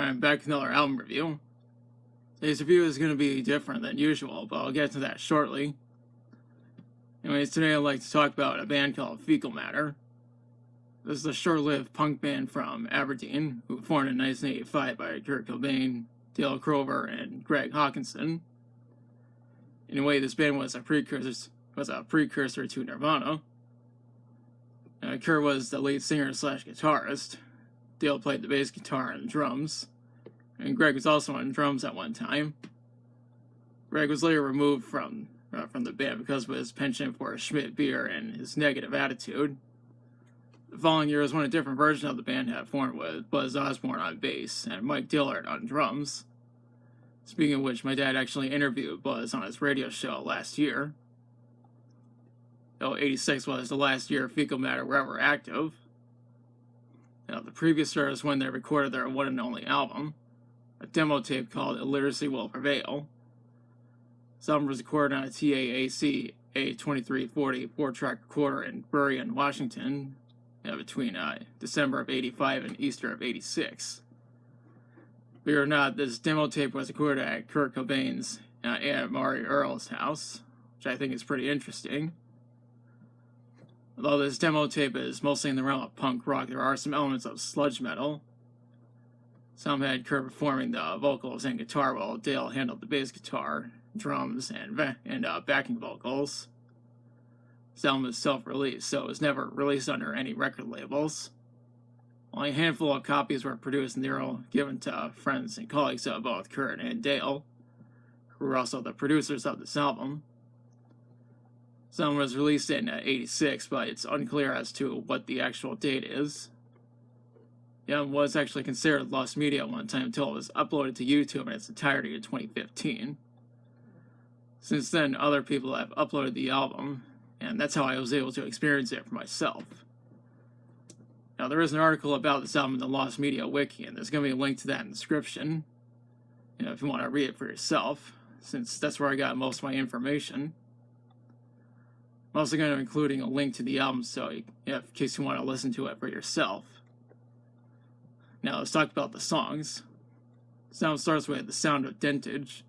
I'm back with another album review. Today's review is going to be different than usual, but I'll get to that shortly. Anyways, today I'd like to talk about a band called Fecal Matter. This is a short-lived punk band from Aberdeen, who formed in 1985 by Kurt Cobain, Dale Crover, and Greg Hawkinson. In a way, this band was a precursor to Nirvana. Kurt was the lead singer/guitarist. Dale played the bass guitar and drums, and Greg was also on drums at one time. Greg was later removed from the band because of his penchant for Schmidt beer and his negative attitude. The following year is when a different version of the band had formed with Buzz Osborne on bass and Mike Dillard on drums. Speaking of which, my dad actually interviewed Buzz on his radio show last year. Though 86 was the last year Fecal Matter were ever active. The previous year is when they recorded their one and only album, a demo tape called Illiteracy Will Prevail. This album was recorded on a TAAC A2340 4-track recorder in Burien, Washington, between December of 85 and Easter of 86. Believe it or not, this demo tape was recorded at Kurt Cobain's Aunt Maury Earl's house, which I think is pretty interesting. Although this demo tape is mostly in the realm of punk rock, there are some elements of sludge metal. Some had Kurt performing the vocals and guitar while Dale handled the bass guitar, drums, and backing vocals. This album is self-released, so it was never released under any record labels. Only a handful of copies were produced, and they were all given to friends and colleagues of both Kurt and Dale, who were also the producers of this album. This album was released in 86, but it's unclear as to what the actual date is. The album was actually considered lost media at one time until it was uploaded to YouTube in its entirety in 2015. Since then, other people have uploaded the album, and that's how I was able to experience it for myself. Now, there is an article about this album in the Lost Media Wiki, and there's going to be a link to that in the description, if you want to read it for yourself, since that's where I got most of my information. I'm also going to be including a link to the album, so in case you want to listen to it for yourself. Now, let's talk about the songs. The sound starts with The Sound of Dentage.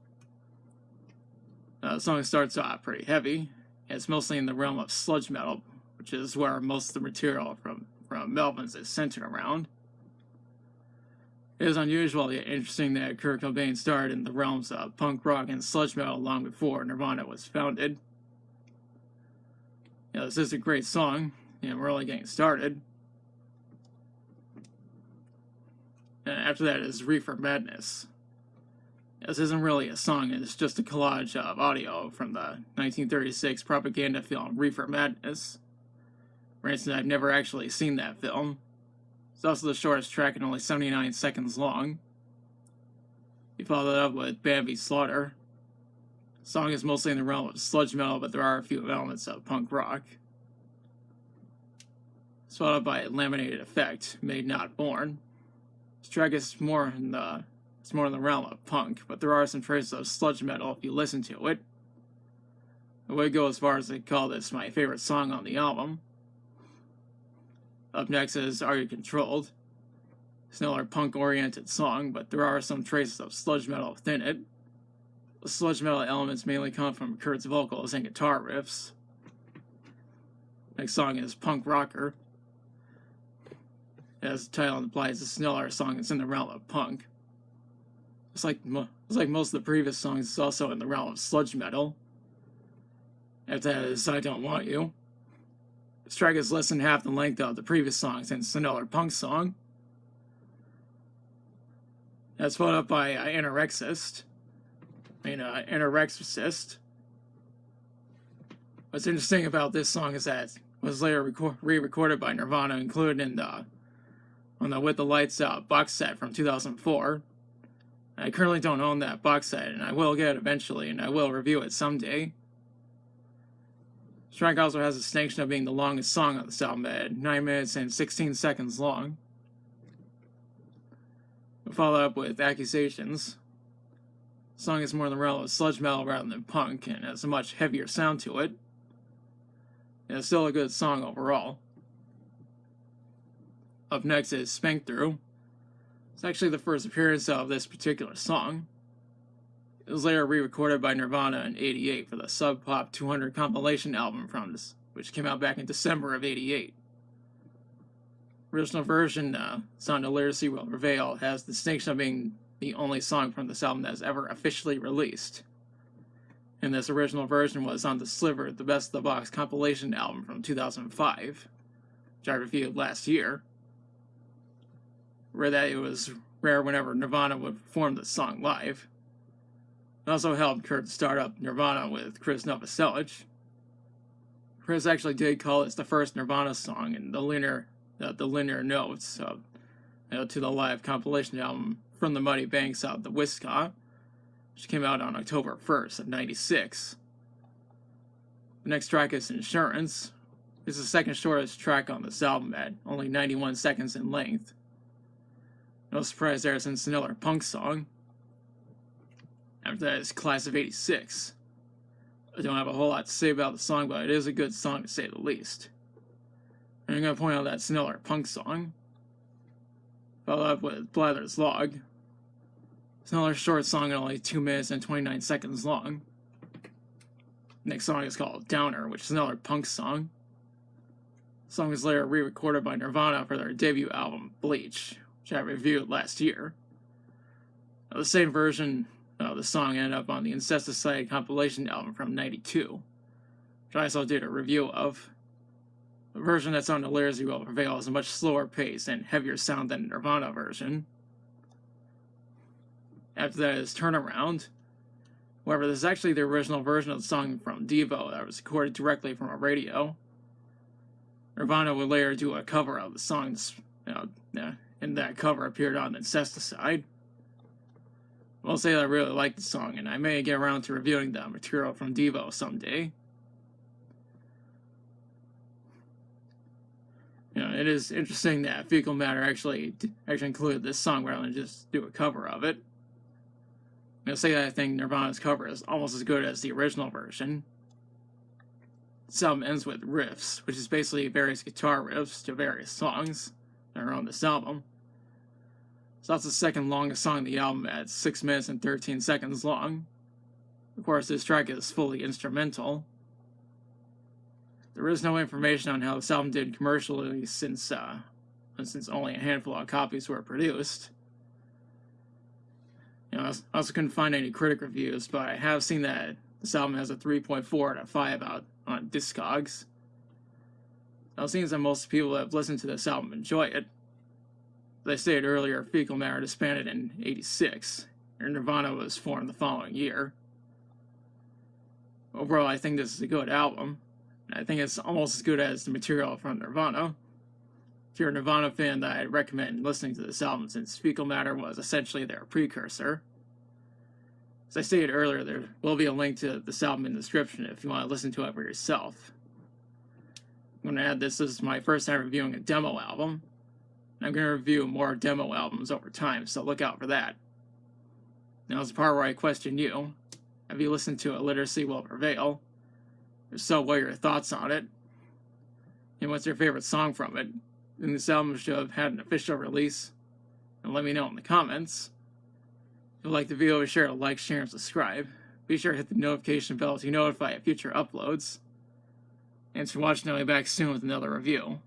The song starts off pretty heavy. It's mostly in the realm of sludge metal, which is where most of the material from Melvin's is centered around. It is unusual yet interesting that Kurt Cobain started in the realms of punk rock and sludge metal long before Nirvana was founded. This is a great song, and we're only getting started. And after that is Reefer Madness. This isn't really a song, it's just a collage of audio from the 1936 propaganda film Reefer Madness. For instance, I've never actually seen that film. It's also the shortest track and only 79 seconds long. You follow that up with Bambi Slaughter. The song is mostly in the realm of sludge metal, but there are a few elements of punk rock. It's followed by Laminated Effect, Made Not Born. This track is more in the realm of punk, but there are some traces of sludge metal if you listen to it. I would go as far as to call this my favorite song on the album. Up next is Are You Controlled? It's another punk-oriented song, but there are some traces of sludge metal within it. The sludge metal elements mainly come from Kurt's vocals and guitar riffs. Next song is Punk Rocker. As the title implies, this is another song that's in the realm of punk. It's like most of the previous songs, it's also in the realm of sludge metal. After that is I Don't Want You. This track is less than half the length of the previous song, since it's another punk song. That's followed up by Anorexist. Anorexist. What's interesting about this song is that it was later re-recorded by Nirvana, included in on the With the Lights Out box set from 2004. I currently don't own that box set, and I will get it eventually, and I will review it someday. This track also has a distinction of being the longest song on this album at 9 minutes and 16 seconds long. We'll follow up with Accusations. The song is more in the realm of sludge metal rather than punk, and has a much heavier sound to it. And it's still a good song overall. Up next is Spank Through. It's actually the first appearance of this particular song. It was later re-recorded by Nirvana in '88 for the Sub Pop 200 compilation album from this, which came out back in December of '88. Original version, Sound Illiteracy Will Prevail, has the distinction of being the only song from this album that is ever officially released. And this original version was on the Sliver, the Best of the Box compilation album from 2005, which I reviewed last year, where that it was rare whenever Nirvana would perform this song live. It also helped Kurt start up Nirvana with Chris Novoselic. Chris actually did call this the first Nirvana song in the linear notes to the live compilation album From the Muddy Banks of the Wisconsin, which came out on October 1st of '96. The next track is Insurance. It's the second shortest track on this album at only 91 seconds in length. No surprise there, since it's another punk song. After that is Class of '86. I don't have a whole lot to say about the song, but it is a good song to say the least. And I'm going to point out that it's another punk song. Followed up with Blather's Log. It's another short song at only 2 minutes and 29 seconds long. Next song is called Downer, which is another punk song. The song was later re-recorded by Nirvana for their debut album, Bleach, which I reviewed last year. Now, the same version of the song ended up on the Incesticide compilation album from '92, which I also did a review of. The version that's on Illiteracy Will Prevail is a much slower pace and heavier sound than the Nirvana version. After that is Turnaround. However, this is actually the original version of the song from Devo that was recorded directly from a radio. Nirvana would later do a cover of the song, and that cover appeared on Incesticide. I will say that I really like the song, and I may get around to reviewing the material from Devo someday. It is interesting that Fecal Matter actually included this song rather than just do a cover of it. I'm going to say that I think Nirvana's cover is almost as good as the original version. This album ends with riffs, which is basically various guitar riffs to various songs that are on this album. So that's the second longest song on the album at 6 minutes and 13 seconds long. Of course, this track is fully instrumental. There is no information on how this album did commercially since only a handful of copies were produced. I also couldn't find any critic reviews, but I have seen that this album has a 3.4 out of 5 out on Discogs. Now, it seems that most people that have listened to this album enjoy it. As I stated earlier, Fecal Matter disbanded in '86, and Nirvana was formed the following year. Overall, I think this is a good album, and I think it's almost as good as the material from Nirvana. If you're a Nirvana fan, then I'd recommend listening to this album, since Fecal Matter was essentially their precursor. As I stated earlier, there will be a link to this album in the description if you want to listen to it for yourself. I'm going to add this is my first time reviewing a demo album. I'm going to review more demo albums over time, so look out for that. Now is the part where I question you. Have you listened to Illiteracy Will Prevail? If so, what are your thoughts on it? And what's your favorite song from it? And this album should have had an official release? And let me know in the comments. If you like the video, be sure to like, share, and subscribe. Be sure to hit the notification bell to be notified of future uploads. Thanks for watching, I'll be back soon with another review.